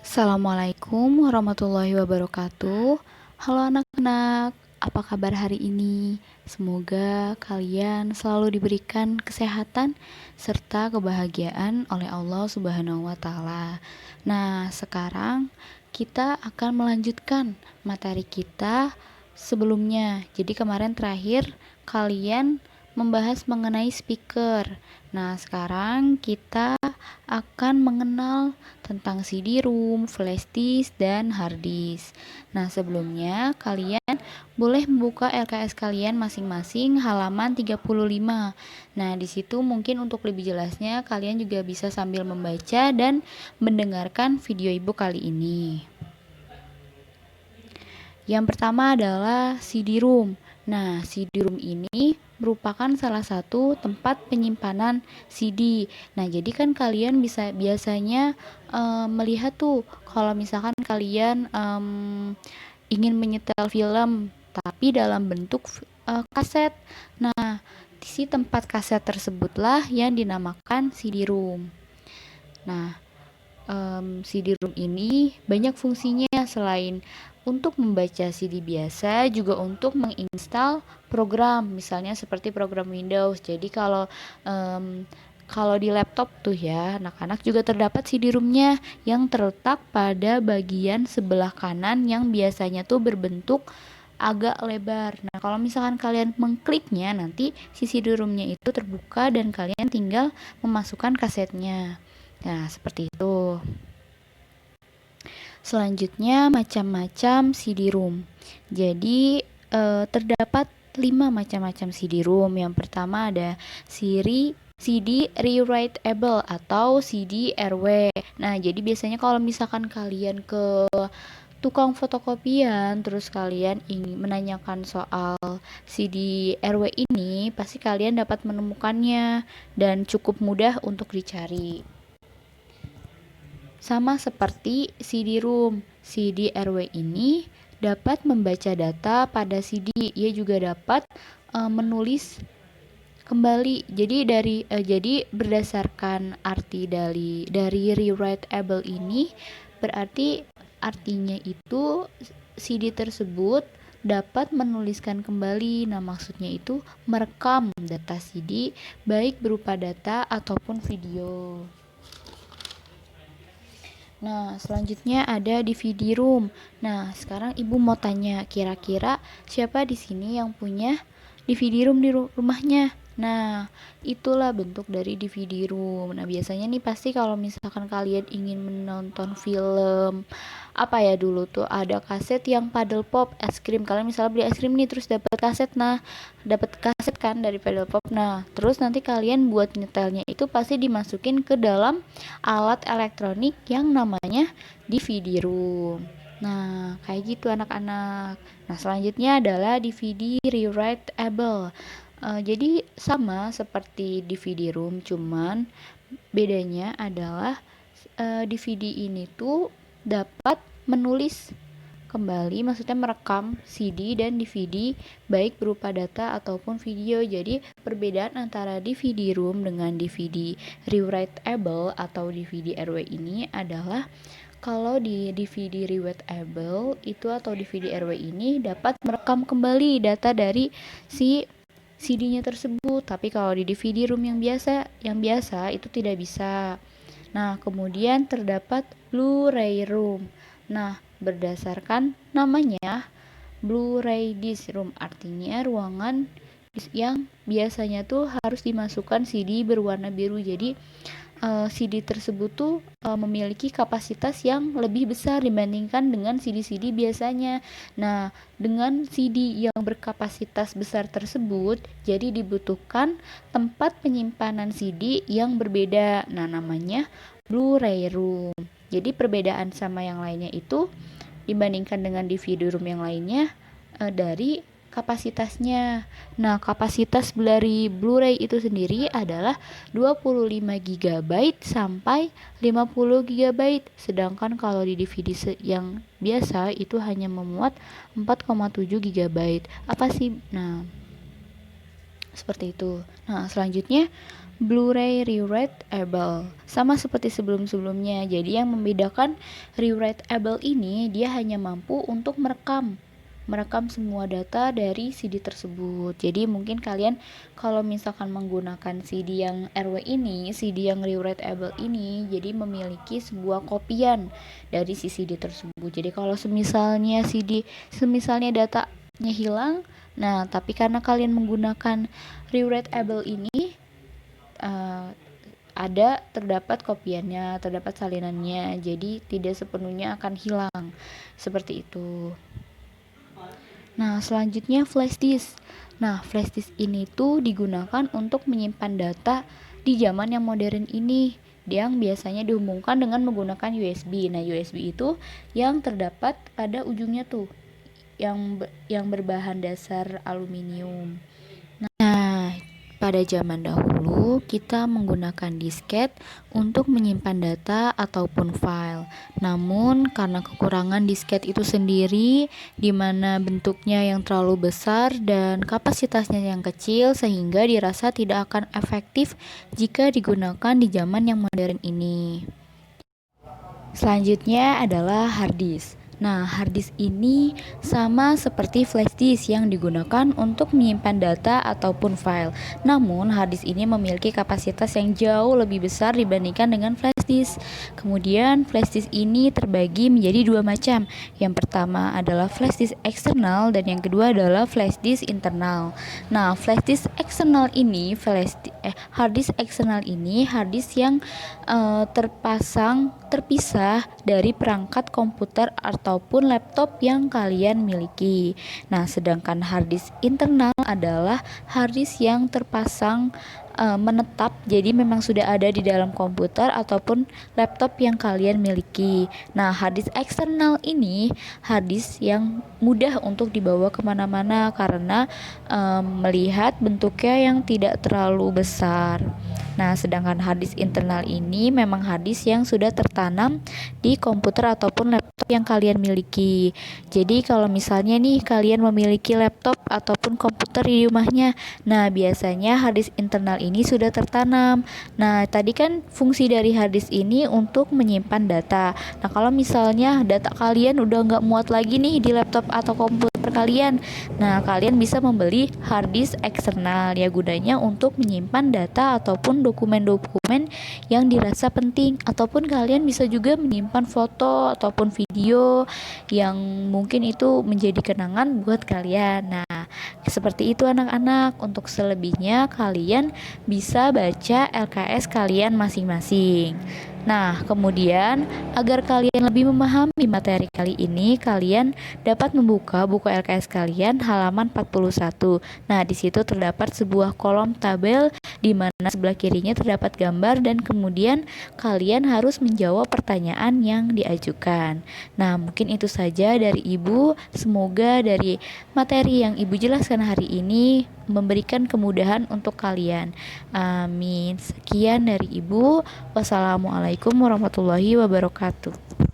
Assalamualaikum warahmatullahi wabarakatuh. Halo anak-anak, apa kabar hari ini? Semoga kalian selalu diberikan kesehatan serta kebahagiaan oleh Allah Subhanahu wa Ta'ala. Nah, sekarang kita akan melanjutkan materi kita sebelumnya. Jadi, kemarin terakhir kalian membahas mengenai speaker. Nah, sekarang kita akan mengenal tentang CD-ROM, flash disk, dan hard disk. Nah, sebelumnya kalian boleh membuka LKS kalian masing-masing halaman 35. Nah, di situ mungkin untuk lebih jelasnya kalian juga bisa sambil membaca dan mendengarkan video ibu kali ini. Yang pertama adalah CD-ROM. Nah, CD-ROM ini merupakan salah satu tempat penyimpanan CD. Nah, jadi kan kalian bisa biasanya melihat tuh kalau misalkan kalian ingin menyetel film tapi dalam bentuk kaset. Nah, si tempat kaset tersebutlah yang dinamakan CD-ROM. Nah, CD-ROM ini banyak fungsinya selain untuk membaca CD biasa, juga untuk menginstal program, misalnya seperti program Windows. Jadi kalau di laptop tuh ya, anak-anak juga terdapat CD-ROM-nya yang terletak pada bagian sebelah kanan yang biasanya tuh berbentuk agak lebar. Nah, kalau misalkan kalian mengkliknya, nanti si CD-ROM-nya itu terbuka dan kalian tinggal memasukkan kasetnya. Nah, seperti itu. Selanjutnya macam-macam CD-ROM. Jadi terdapat 5 macam-macam CD-ROM. Yang pertama ada CD rewritable atau CD RW. Nah, jadi biasanya kalau misalkan kalian ke tukang fotokopian terus kalian ingin menanyakan soal CD RW ini, pasti kalian dapat menemukannya dan cukup mudah untuk dicari. Sama seperti CD-ROM, CD RW ini dapat membaca data pada CD. Ia juga dapat menulis kembali. Jadi berdasarkan arti dari rewritable ini, berarti artinya itu CD tersebut dapat menuliskan kembali. Nah, maksudnya itu merekam data CD baik berupa data ataupun video. Nah, selanjutnya ada DVD-ROM. Nah, sekarang ibu mau tanya, kira-kira siapa di sini yang punya DVD-ROM di rumahnya? Nah, itulah bentuk dari DVD-ROM. Nah, biasanya nih pasti kalau misalkan kalian ingin menonton film, apa ya dulu tuh ada kaset yang paddle pop es krim. Kalian misalnya beli es krim nih terus dapat kaset. Nah, dapat kaset kan dari paddle pop. Nah, terus nanti kalian buat nyetelnya itu pasti dimasukin ke dalam alat elektronik yang namanya DVD-ROM. Nah, kayak gitu anak-anak. Nah, selanjutnya adalah DVD rewritable. Jadi sama seperti DVD-ROM, cuman bedanya adalah DVD ini tuh dapat menulis kembali, maksudnya merekam CD dan DVD baik berupa data ataupun video. Jadi perbedaan antara DVD-ROM dengan DVD rewritable atau DVD RW ini adalah kalau di DVD rewritable itu atau DVD RW ini dapat merekam kembali data dari si CD-nya tersebut, tapi kalau di DVD-ROM yang biasa itu tidak bisa. Nah, kemudian terdapat Blu-ray ROM. Nah, berdasarkan namanya, Blu-ray disc room artinya ruangan yang biasanya tuh harus dimasukkan CD berwarna biru. Jadi CD tersebut tuh memiliki kapasitas yang lebih besar dibandingkan dengan CD-CD biasanya. Nah, dengan CD yang berkapasitas besar tersebut, jadi dibutuhkan tempat penyimpanan CD yang berbeda. Nah, namanya Blu-ray room. Jadi perbedaan sama yang lainnya itu dibandingkan dengan DVD-ROM yang lainnya dari kapasitasnya. Nah, kapasitas dari Blu-ray itu sendiri adalah 25 GB sampai 50 GB. Sedangkan kalau di DVD yang biasa itu hanya memuat 4,7 GB. Apa sih? Nah, seperti itu. Nah, selanjutnya Blu-ray rewriteable. Sama seperti sebelum-sebelumnya. Jadi yang membedakan rewriteable ini dia hanya mampu untuk merekam semua data dari CD tersebut. Jadi mungkin kalian kalau misalkan menggunakan CD yang RW ini, CD yang rewriteable ini, jadi memiliki sebuah kopian dari si CD tersebut. Jadi kalau semisalnya datanya hilang, nah tapi karena kalian menggunakan rewriteable ini, uh, terdapat kopiannya, terdapat salinannya, jadi tidak sepenuhnya akan hilang seperti itu. Nah, selanjutnya flash disk. Nah, flash disk ini tuh digunakan untuk menyimpan data di zaman yang modern ini, yang biasanya dihubungkan dengan menggunakan USB. Nah, USB itu yang terdapat pada ujungnya tuh, yang berbahan dasar aluminium. Nah, pada zaman dahulu kita menggunakan disket untuk menyimpan data ataupun file. Namun karena kekurangan disket itu sendiri, di mana bentuknya yang terlalu besar dan kapasitasnya yang kecil, sehingga dirasa tidak akan efektif jika digunakan di zaman yang modern ini. Selanjutnya adalah hard disk. Nah, hard disk ini sama seperti flash disk yang digunakan untuk menyimpan data ataupun file. Namun, hard disk ini memiliki kapasitas yang jauh lebih besar dibandingkan dengan flash disk. Kemudian, flash disk ini terbagi menjadi dua macam. Yang pertama adalah flash disk eksternal dan yang kedua adalah flash disk internal. Nah, flash disk eksternal ini, hard disk eksternal ini hard disk yang terpisah dari perangkat komputer ataupun laptop yang kalian miliki. Nah, sedangkan hard disk internal adalah hard disk yang terpasang menetap, jadi memang sudah ada di dalam komputer ataupun laptop yang kalian miliki. Nah, hard disk eksternal ini hard disk yang mudah untuk dibawa kemana-mana karena melihat bentuknya yang tidak terlalu besar. Nah, sedangkan hard disk internal ini memang hard disk yang sudah tertanam di komputer ataupun laptop yang kalian miliki. Jadi kalau misalnya nih kalian memiliki laptop ataupun komputer di rumahnya, nah biasanya hard disk internal ini sudah tertanam. Nah, tadi kan fungsi dari hard disk ini untuk menyimpan data. Nah, kalau misalnya data kalian udah nggak muat lagi nih di laptop atau komputer kalian, nah kalian bisa membeli hard disk eksternal ya, gunanya untuk menyimpan data ataupun dokumen-dokumen yang dirasa penting, ataupun kalian bisa juga menyimpan foto ataupun video yang mungkin itu menjadi kenangan buat kalian. Nah, seperti itu anak-anak. Untuk selebihnya kalian bisa baca LKS kalian masing-masing. Nah, kemudian agar kalian lebih memahami materi kali ini, kalian dapat membuka buku LKS kalian halaman 41. Nah, di situ terdapat sebuah kolom tabel di mana sebelah kirinya terdapat gambar dan kemudian kalian harus menjawab pertanyaan yang diajukan. Nah, mungkin itu saja dari Ibu. Semoga dari materi yang Ibu jelaskan hari ini memberikan kemudahan untuk kalian. Amin. Sekian dari Ibu. Wassalamualaikum warahmatullahi wabarakatuh.